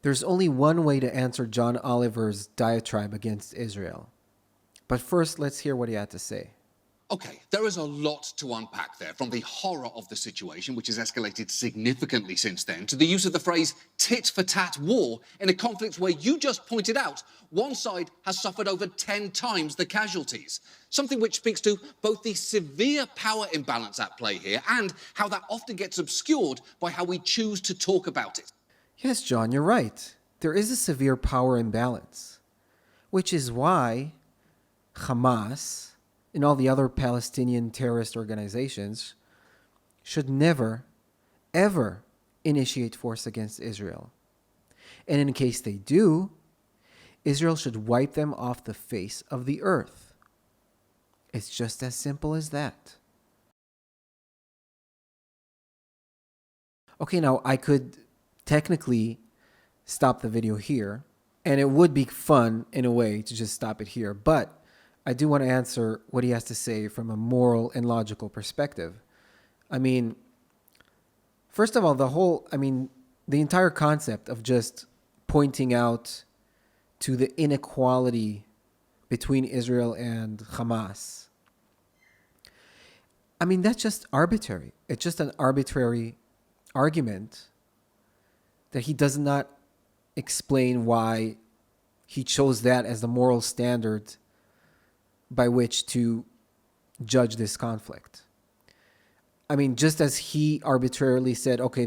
There's only one way to answer John Oliver's diatribe against Israel. But first, let's hear what he had to say. Okay, there is a lot to unpack there, from the horror of the situation, which has escalated significantly since then, to the use of the phrase tit-for-tat war in a conflict where you just pointed out one side has suffered over 10 times the casualties. Something which speaks to both the severe power imbalance at play here and how that often gets obscured by how we choose to talk about it. Yes, John, you're right. There is a severe power imbalance, which is why Hamas and all the other Palestinian terrorist organizations should never, ever initiate force against Israel. And in case they do, Israel should wipe them off the face of the earth. It's just as simple as that. Okay, now I could technically stop the video here, and it would be fun in a way to just stop it here, but I do want to answer what he has to say from a moral and logical perspective. I mean, first of all, the entire concept of just pointing out to the inequality between Israel and Hamas, I mean, that's just arbitrary. It's just an arbitrary argument that he does not explain why he chose that as the moral standard by which to judge this conflict. I mean, just as he arbitrarily said, okay,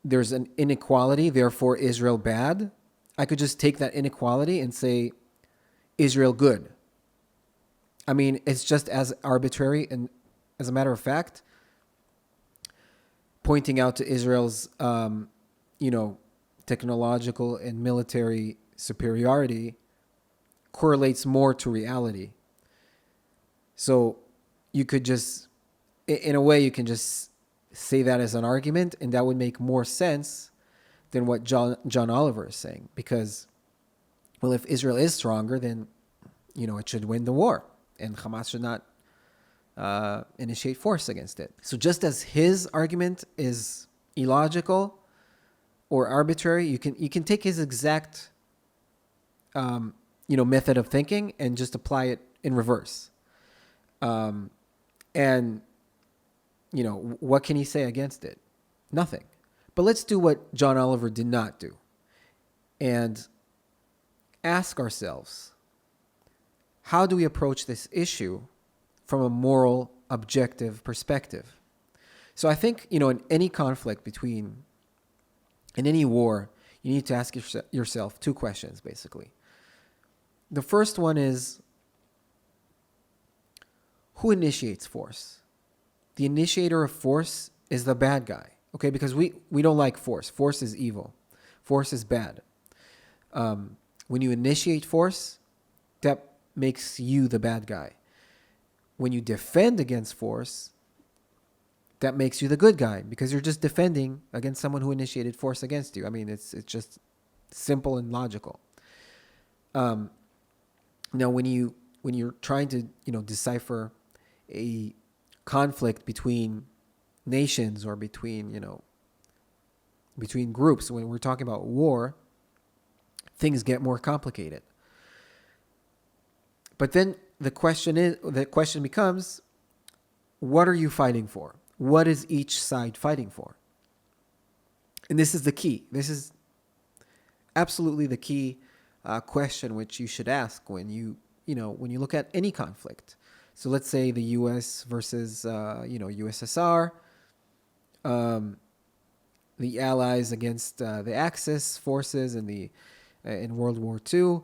there's an inequality, therefore Israel bad, I could just take that inequality and say Israel good. I mean, it's just as arbitrary, and as a matter of fact, pointing out to Israel's, technological and military superiority correlates more to reality. So you could just, in a way, you can just say that as an argument, and that would make more sense than what John Oliver is saying. Because, well, if Israel is stronger, then, it should win the war, and Hamas should not initiate force against it. So just as his argument is illogical or arbitrary, you can take his exact method of thinking and just apply it in reverse. And what can he say against it? Nothing. But let's do what John Oliver did not do and ask ourselves, how do we approach this issue from a moral, objective perspective? So I think, in any conflict in any war, you need to ask yourself two questions, basically. The first one is, who initiates force? The initiator of force is the bad guy, okay? Because we don't like force. Force is evil. Force is bad. When you initiate force, that makes you the bad guy. When you defend against force, that makes you the good guy, because you're just defending against someone who initiated force against you. I mean, it's just simple and logical. Now, when you're trying to decipher a conflict between nations or between groups, when we're talking about war, things get more complicated. But then the question becomes, what are you fighting for? What is each side fighting for? And this is the key. This is absolutely the key question which you should ask when you look at any conflict. So let's say the U.S. versus USSR, the Allies against the Axis forces in World War II,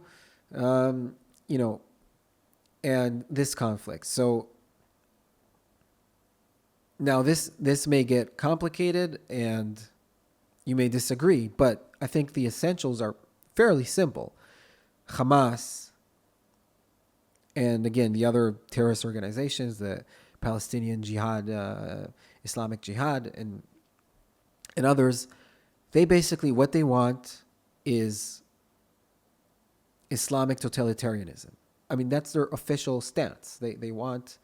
and this conflict. So now this may get complicated and you may disagree, but I think the essentials are fairly simple. Hamas, and again, the other terrorist organizations, the Palestinian Jihad, Islamic Jihad, and others, they basically, what they want is Islamic totalitarianism. I mean, that's their official stance. They want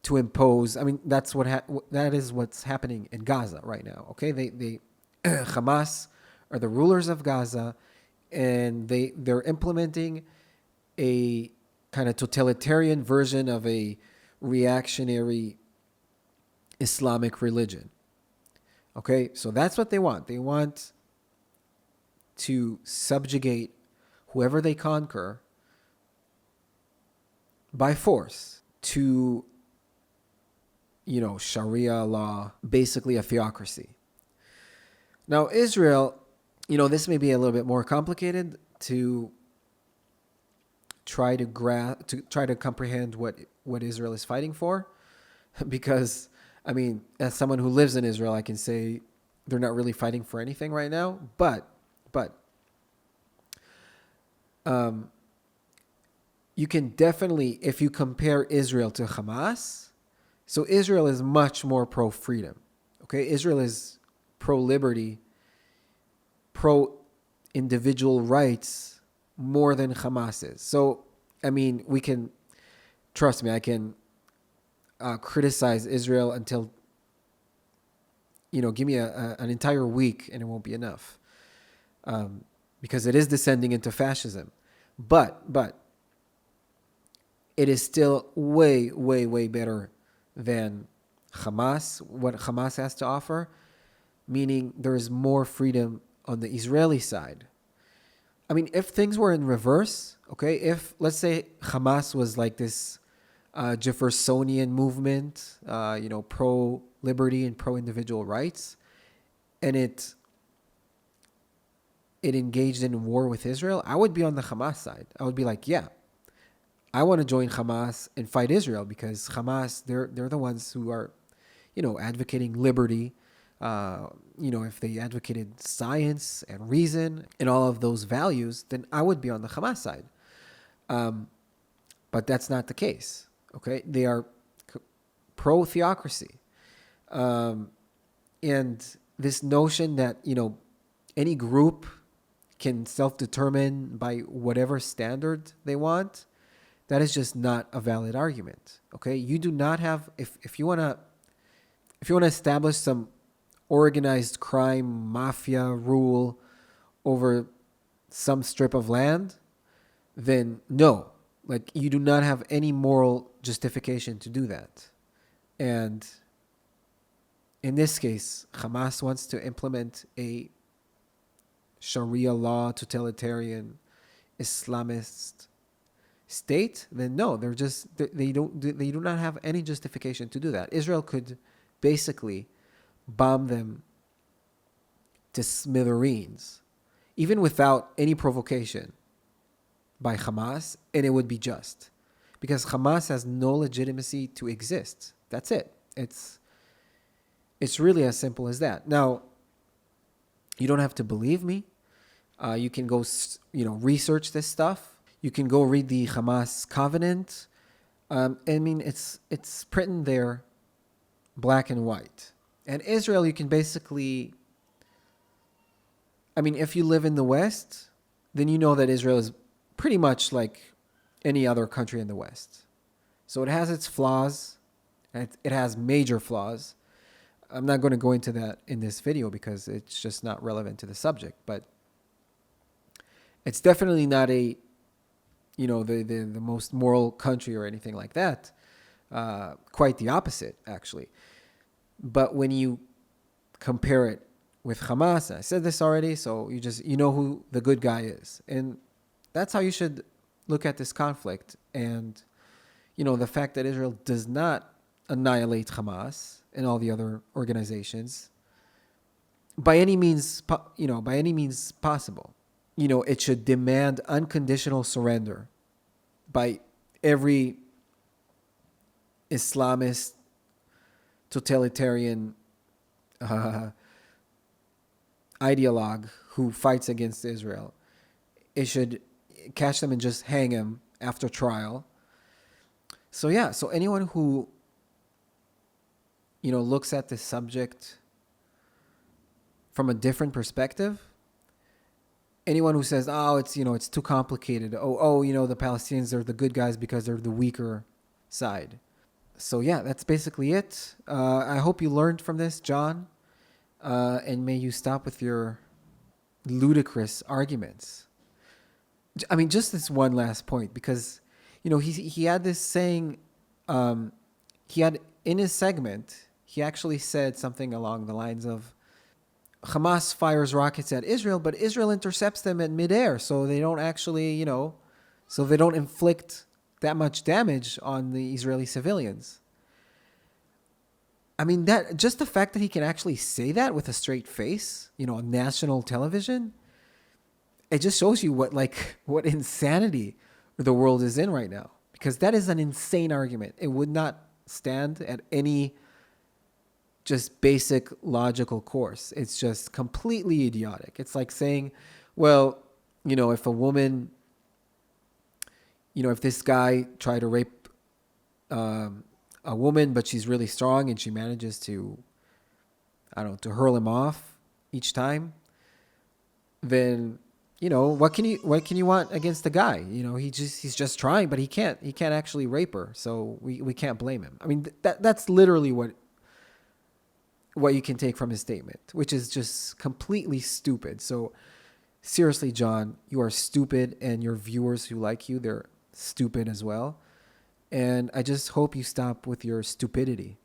to impose. I mean, that is what's happening in Gaza right now. Okay, they Hamas are the rulers of Gaza, and they're implementing a kind of totalitarian version of a reactionary Islamic religion. Okay, so that's what they want. They want to subjugate whoever they conquer by force to, Sharia law, basically a theocracy. Now, Israel, this may be a little bit more complicated to try to comprehend what Israel is fighting for, because, as someone who lives in Israel, I can say they're not really fighting for anything right now. But you can definitely, if you compare Israel to Hamas, so Israel is much more pro-freedom. Okay, Israel is pro-liberty, pro-individual rights more than Hamas is. So, we can, trust me, I can criticize Israel until, give me an entire week and it won't be enough, because it is descending into fascism. But it is still way, way, way better than Hamas, what Hamas has to offer, meaning there is more freedom on the Israeli side. If things were in reverse, okay, if, let's say, Hamas was like this Jeffersonian movement, pro-liberty and pro-individual rights, and it engaged in war with Israel, I would be on the Hamas side. I would be like, yeah, I want to join Hamas and fight Israel, because Hamas, they're the ones who are, advocating liberty. If they advocated science and reason and all of those values, then I would be on the Hamas side. But that's not the case. Okay, they are pro-theocracy, and this notion that any group can self-determine by whatever standard they want, that is just not a valid argument. Okay, you do not have, if you want to establish some organized crime mafia rule over some strip of land, then no, you do not have any moral justification to do that. And in this case, Hamas wants to implement a Sharia law, totalitarian Islamist state, then no, they do not have any justification to do that. Israel could basically bomb them to smithereens, even without any provocation by Hamas, and it would be just, because Hamas has no legitimacy to exist. That's it. It's really as simple as that. Now, you don't have to believe me. You can go, research this stuff. You can go read the Hamas covenant. It's written there, black and white. And Israel, you can basically, if you live in the West, then you know that Israel is pretty much like any other country in the West. So it has its flaws, and it has major flaws. I'm not going to go into that in this video because it's just not relevant to the subject, but it's definitely not the most moral country or anything like that. Quite the opposite, actually. But when you compare it with Hamas, I said this already, so you know who the good guy is. And that's how you should look at this conflict. And, the fact that Israel does not annihilate Hamas and all the other organizations by any means possible. It should demand unconditional surrender by every Islamist totalitarian ideologue who fights against Israel. It should catch them and just hang them after trial. So anyone who looks at this subject from a different perspective, anyone who says, it's too complicated, the Palestinians are the good guys because they're the weaker side. So that's basically it. I hope you learned from this, John, and may you stop with your ludicrous arguments. I mean, just this one last point, because, he had this saying, he had in his segment, he actually said something along the lines of, Hamas fires rockets at Israel, but Israel intercepts them at midair, so they don't actually, so they don't inflict that much damage on the Israeli civilians. I mean, that just the fact that he can actually say that with a straight face, on national television, it just shows you what insanity the world is in right now. Because that is an insane argument. It would not stand at any just basic logical course. It's just completely idiotic. It's like saying, well, if a woman, if this guy tried to rape a woman, but she's really strong and she manages to, to hurl him off each time, then, what can you want against the guy? He's just trying, but he can't actually rape her. So we can't blame him. I mean, that's literally what you can take from his statement, which is just completely stupid. So seriously, John, you are stupid, and your viewers who like you, they're stupid as well. And I just hope you stop with your stupidity.